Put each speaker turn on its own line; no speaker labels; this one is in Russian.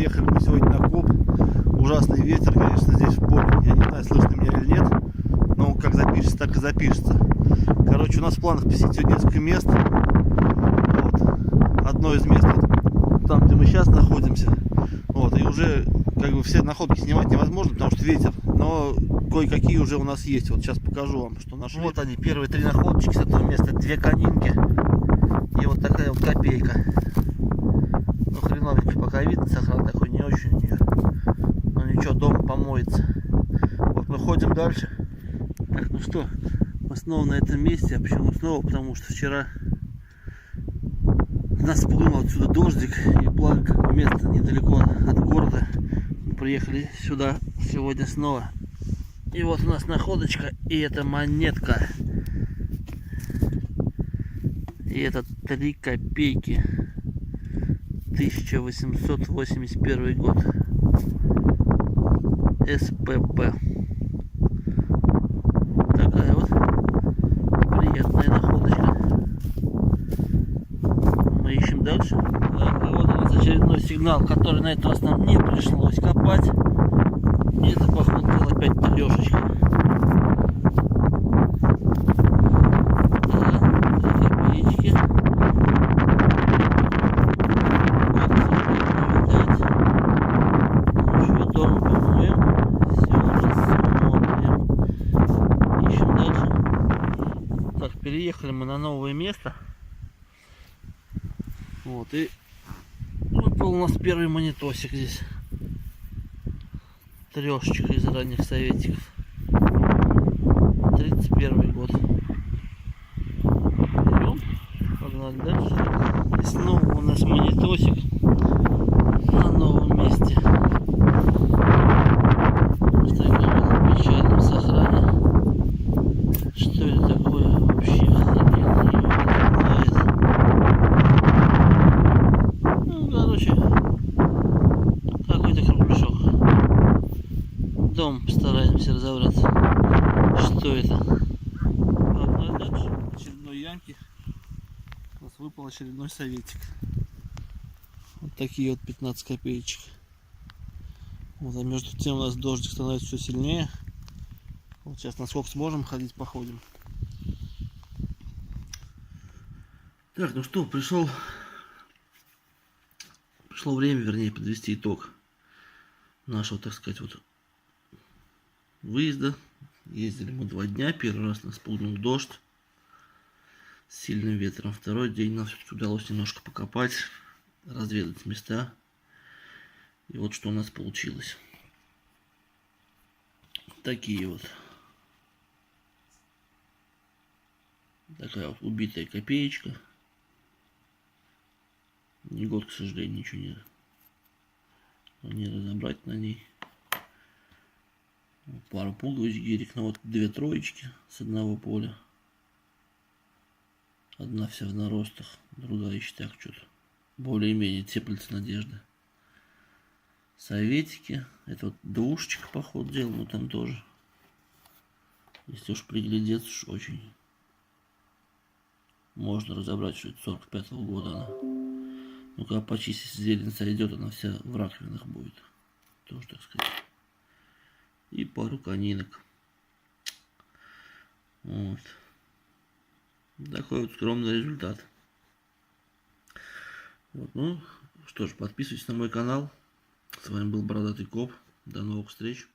приехали мы сегодня на коп. Ужасный ветер, конечно, здесь в поле. Я не знаю, слышно меня или нет. Но как запишется, так и запишется. Короче, у нас в планах посетить сегодня несколько мест. Вот. Одно из мест, вот, там, где мы сейчас находимся. Вот. И уже как бы все находки снимать невозможно, потому что ветер. Но кое-какие уже у нас есть. Вот сейчас покажу вам, что нашли. Вот они, первые 3 находочки с этого места. 2 конинки. И вот такая вот копейка. Ну, хреновенько пока видно, сохран такой не очень у нее. Но ничего, дома помоется. Вот мы ходим дальше. Так, ну что, мы снова на этом месте. А почему снова? Потому что вчера нас спугнул отсюда дождик. И благо, как бы место недалеко от города. Мы приехали сюда сегодня снова. И вот у нас находочка. И это монетка. И это 3 копейки. 1881 год. СПБ. Такая вот приятная находочка. Мы ищем дальше. Так, а вот у нас очередной сигнал, который на этот раз нам не пришлось копать. И это, походу, была опять трешечка. Переехали мы на новое место. Вот, и выпал у нас первый монетосик здесь. Трешечка из ранних советиков. 31 год. Берем, погнали дальше. И снова у нас монетосик на новом месте. В таком печальном сохране. Что это такое вообще? Ну, короче, какой-то кругляшок. Дом постараемся разобраться, что это. Ладно, дальше. В очередной ямке у нас выпал очередной советик. Вот такие вот 15 копеечек. Вот, а между тем у нас дождик становится все сильнее. Вот сейчас насколько сможем ходить, походим. Так, ну что, пришло время, вернее, подвести итог нашего, так сказать, вот выезда. Ездили мы 2 дня. Первый раз нас спугнул дождь с сильным ветром. Второй день нам все-таки удалось немножко покопать, разведать места. И вот что у нас получилось. Такие вот. Такая вот убитая копеечка. Не год, к сожалению, ничего не разобрать на ней. Пару пуговиц гирек, но вот 2 троечки с одного поля. Одна вся в наростах, другая еще так что-то. Более-менее теплится надежда. Советики. Это вот двушечка, по ходу дела, но там тоже. Если уж приглядеться, уж очень можно разобрать, что это 45-го года она. Ну, когда почистить зелень сойдет, она вся в раковинах будет. Тоже, так сказать. И пару конинок. Вот. Такой вот скромный результат. Вот, ну, что ж, подписывайтесь на мой канал. С вами был Бородатый Коп. До новых встреч.